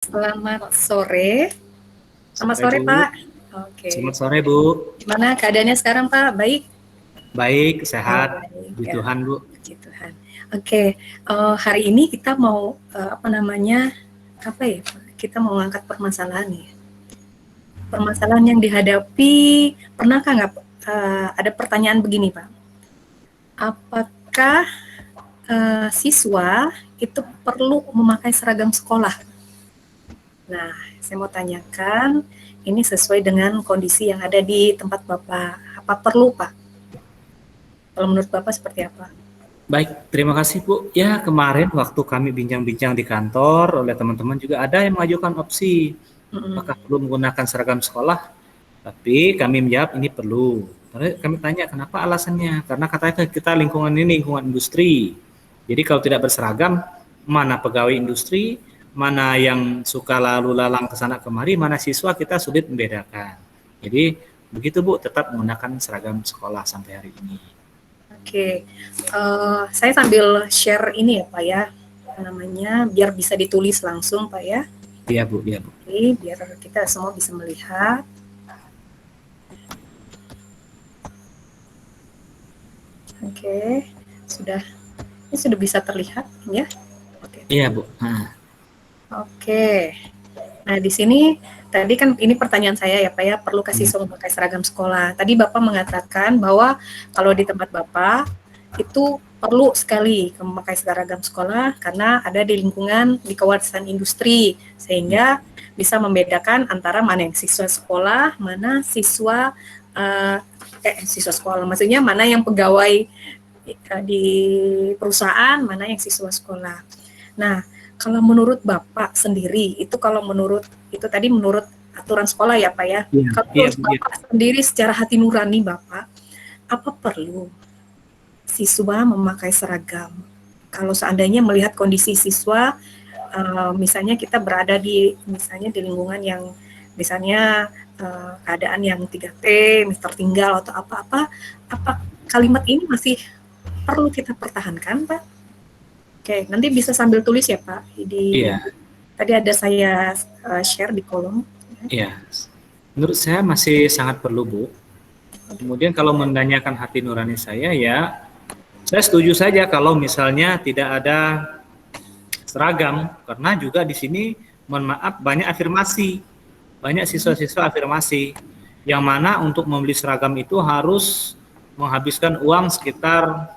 Selamat sore. Selamat Sore sore, Bu. Pak. Oke. Selamat sore Bu. Gimana keadaannya sekarang, Pak? Baik? Baik, Oh, sehat. baik. Puji Ya, Tuhan Bu. puji Tuhan. Oke, hari ini kita mau apa ya, Pak? Kita mau angkat permasalahan nih. Permasalahan yang dihadapi, pernahkah nggak ada pertanyaan begini, Pak? Apakah siswa itu perlu memakai seragam sekolah? Nah, saya mau tanyakan, ini sesuai dengan kondisi yang ada di tempat Bapak. Apa perlu, Pak? Kalau menurut Bapak seperti apa? Baik, terima kasih Bu. Ya, kemarin waktu kami bincang-bincang di kantor oleh teman-teman juga ada yang mengajukan opsi apakah Mm-mm. perlu menggunakan seragam sekolah. Tapi kami menjawab ini perlu. Karena kami tanya kenapa alasannya? Karena katanya kita lingkungan ini lingkungan industri. Jadi kalau tidak berseragam, mana pegawai industri, mana yang suka lalu lalang ke sana kemari, mana siswa kita sulit membedakan. Jadi begitu Bu, tetap menggunakan seragam sekolah sampai hari ini. Oke, saya sambil share ini ya, Pak ya, namanya biar bisa ditulis langsung, Pak ya. Iya Bu, iya Bu. Oke, biar kita semua bisa melihat. Oke, sudah, ini sudah bisa terlihat ya. Oke. Iya Bu. Nah, Oke. Nah, di sini tadi kan ini pertanyaan saya ya Pak ya, perlu kasih hmm, siswa memakai seragam sekolah. Tadi Bapak mengatakan bahwa kalau di tempat Bapak itu perlu sekali memakai seragam sekolah karena ada di lingkungan di kawasan industri sehingga bisa membedakan antara mana yang siswa sekolah, mana eh, siswa sekolah, maksudnya mana yang pegawai di perusahaan, mana yang siswa sekolah. Nah, kalau menurut Bapak sendiri, itu kalau menurut itu tadi menurut aturan sekolah ya Pak ya. iya, Kalau iya menurut Bu, iya. Bapak sendiri secara hati nurani Bapak, apa perlu siswa memakai seragam? Kalau seandainya melihat kondisi siswa, misalnya kita berada di misalnya di lingkungan yang misalnya keadaan yang 3T, tertinggal atau apa-apa, apa kalimat ini masih perlu kita pertahankan, Pak? Oke, nanti bisa sambil tulis ya, Pak. Iya, Tadi ada saya share di kolom. iya. Menurut saya masih sangat perlu Bu. Oke. Kemudian kalau menanyakan hati nurani saya, ya saya setuju saja kalau misalnya tidak ada seragam, karena juga di sini, mohon maaf, banyak afirmasi, banyak siswa-siswa afirmasi, yang mana untuk membeli seragam itu harus menghabiskan uang sekitar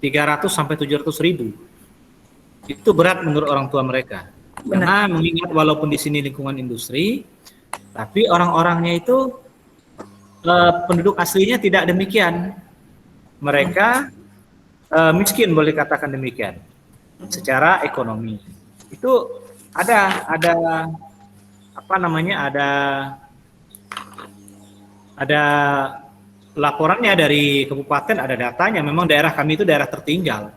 300 sampai 700 ribu. Itu berat menurut orang tua mereka. Benar. Karena mengingat walaupun di sini lingkungan industri, tapi orang-orangnya itu penduduk aslinya tidak demikian. Mereka miskin boleh katakan demikian secara ekonomi. Itu ada apa namanya ada laporannya dari kabupaten, ada datanya, memang daerah kami itu daerah tertinggal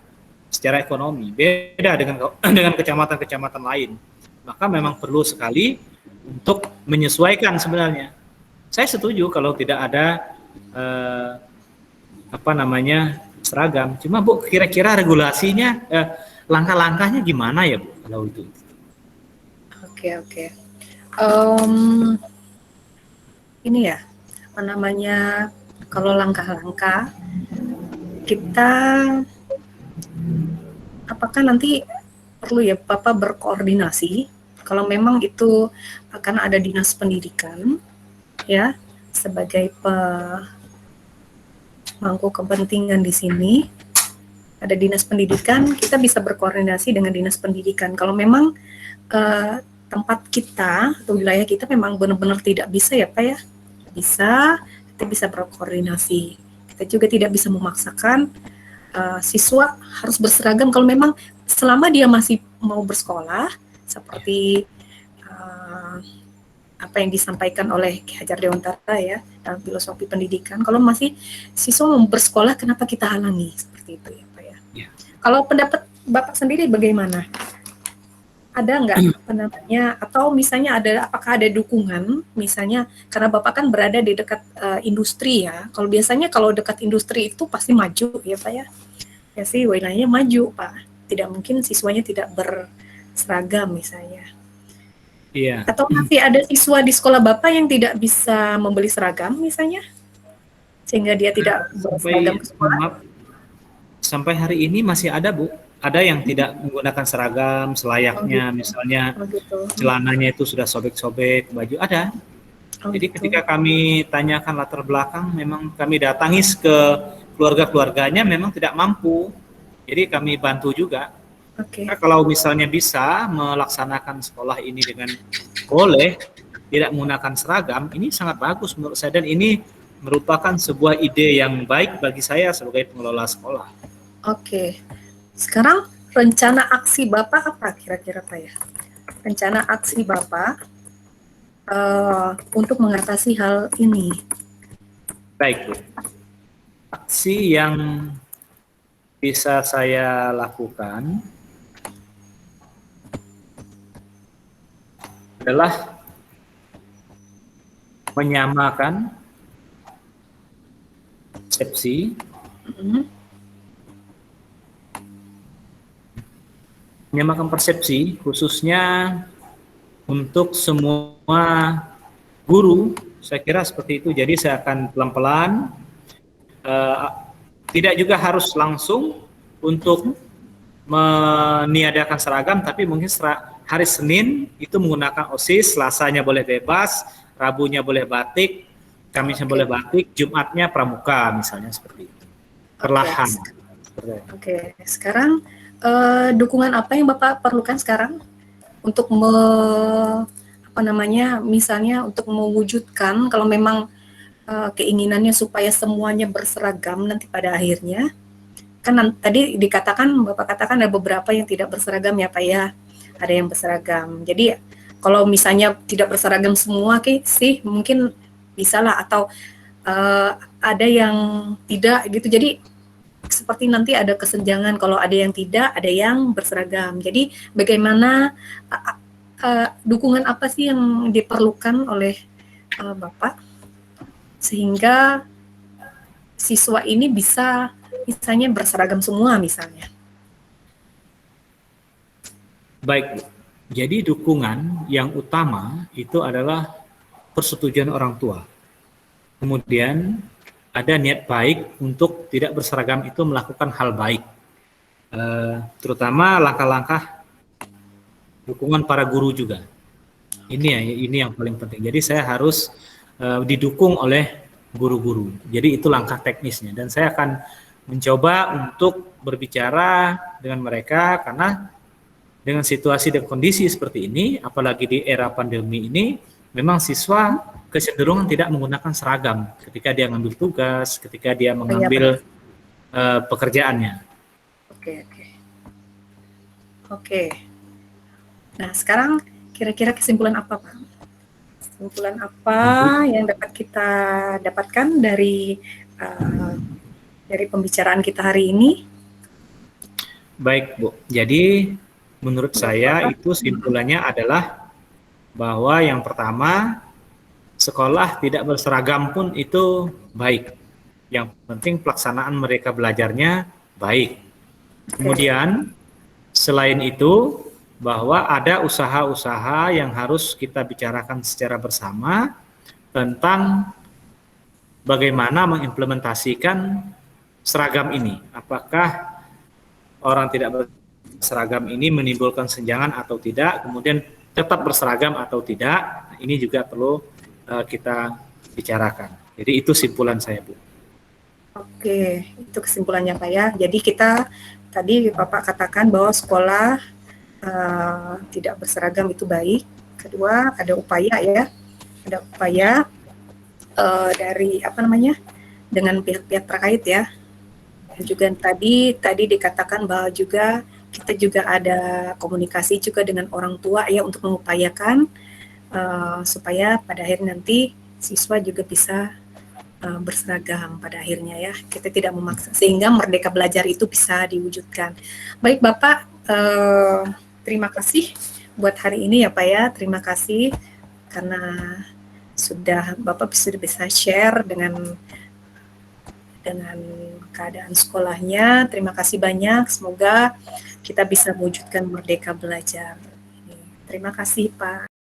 secara ekonomi, beda dengan dengan kecamatan-kecamatan lain. Maka memang perlu sekali untuk menyesuaikan sebenarnya. Saya setuju kalau tidak ada eh, apa namanya seragam. Cuma Bu, kira-kira regulasinya, langkah-langkahnya gimana ya Bu kalau itu? Oke, oke. Um, ini ya, apa namanya, kalau langkah-langkah, kita apakah nanti perlu ya Bapak berkoordinasi, kalau memang itu akan ada dinas pendidikan, ya, sebagai pemangku kepentingan di sini, ada dinas pendidikan, kita bisa berkoordinasi dengan dinas pendidikan. Kalau memang tempat kita atau wilayah kita memang benar-benar tidak bisa ya Pak ya, bisa, kita bisa berkoordinasi. Kita juga tidak bisa memaksakan siswa harus berseragam kalau memang selama dia masih mau bersekolah seperti apa yang disampaikan oleh Ki Hajar Dewantara ya dalam filosofi pendidikan. Kalau masih siswa mau bersekolah, kenapa kita halangi seperti itu ya Pak ya? Ya. Kalau pendapat Bapak sendiri bagaimana? Ada nggak apa namanya, atau misalnya ada apakah ada dukungan misalnya karena Bapak kan berada di dekat industri ya. Kalau biasanya kalau dekat industri itu pasti maju ya Pak ya. Ya sih wilayahnya maju Pak. Tidak mungkin siswanya tidak berseragam misalnya. Iya. Atau masih ada siswa di sekolah Bapak yang tidak bisa membeli seragam misalnya? Sehingga dia tidak berseragam Sampai ke sekolah? maaf, sampai hari ini masih ada, Bu. Ada yang tidak menggunakan seragam Oh selayaknya, gitu. misalnya Oh gitu. celananya itu sudah sobek-sobek, baju ada. Oh Jadi gitu. ketika kami tanyakan latar belakang, memang kami datangi ke keluarga-keluarganya memang tidak mampu. Jadi kami bantu juga. Oke. Nah, kalau misalnya bisa melaksanakan sekolah ini dengan boleh tidak menggunakan seragam, ini sangat bagus menurut saya dan ini merupakan sebuah ide yang baik bagi saya sebagai pengelola sekolah. Oke. Sekarang rencana aksi Bapak apa kira-kira Pak ya? Rencana aksi Bapak untuk mengatasi hal ini. Baik, Bu. Aksi yang bisa saya lakukan adalah menyamakan persepsi, menyamakan persepsi khususnya untuk semua guru, saya kira seperti itu. Jadi saya akan pelan-pelan, tidak juga harus langsung untuk meniadakan seragam, tapi mungkin hari Senin itu menggunakan OSIS, Selasanya boleh bebas, Rabunya boleh batik, Kamisnya boleh batik, Jumatnya pramuka misalnya seperti itu. Perlahan. Oke. Sekarang dukungan apa yang Bapak perlukan sekarang untuk misalnya untuk mewujudkan kalau memang keinginannya supaya semuanya berseragam nanti pada akhirnya, kan tadi Bapak katakan ada beberapa yang tidak berseragam ya Pak ya, ada yang berseragam. Jadi kalau misalnya tidak berseragam semua sih mungkin bisa lah, atau ada yang tidak gitu. Jadi seperti nanti ada kesenjangan, kalau ada yang tidak, ada yang berseragam. Jadi bagaimana dukungan apa sih yang diperlukan oleh Bapak sehingga siswa ini bisa misalnya berseragam semua misalnya? Baik, Bu. Jadi dukungan yang utama itu adalah persetujuan orang tua. Kemudian ada niat baik untuk tidak berseragam itu melakukan hal baik. Terutama langkah-langkah dukungan para guru juga. Ini yang paling penting. Jadi saya harus didukung oleh guru-guru. Jadi itu langkah teknisnya dan saya akan mencoba untuk berbicara dengan mereka karena dengan situasi dan kondisi seperti ini, apalagi di era pandemi ini, memang siswa kecenderungan tidak menggunakan seragam ketika dia mengambil tugas, ketika dia mengambil pekerjaannya. Oke. Nah, sekarang kira-kira kesimpulan apa, Pak? Kesimpulan apa yang dapat kita dapatkan dari pembicaraan kita hari ini? Baik, Bu. Jadi menurut saya itu simpulannya adalah bahwa yang pertama, sekolah tidak berseragam pun itu baik. Yang penting pelaksanaan mereka belajarnya baik. Kemudian selain itu bahwa ada usaha-usaha yang harus kita bicarakan secara bersama tentang bagaimana mengimplementasikan seragam ini. Apakah orang tidak berseragam ini menimbulkan senjangan atau tidak, kemudian tetap berseragam atau tidak, ini juga perlu kita bicarakan. Jadi itu simpulan saya, Bu. Oke, itu kesimpulannya Pak ya. Jadi kita tadi Bapak katakan bahwa sekolah tidak berseragam itu baik. Kedua, ada upaya dari dengan pihak-pihak terkait ya. Dan juga tadi dikatakan bahwa juga kita juga ada komunikasi juga dengan orang tua ya untuk mengupayakan supaya pada akhir nanti siswa juga bisa berseragam pada akhirnya ya. Kita tidak memaksa sehingga merdeka belajar itu bisa diwujudkan. Baik Bapak, terima kasih buat hari ini ya Pak ya. Terima kasih karena Bapak sudah bisa share dengan keadaan sekolahnya. Terima kasih banyak. Semoga kita bisa mewujudkan merdeka belajar. Terima kasih Pak.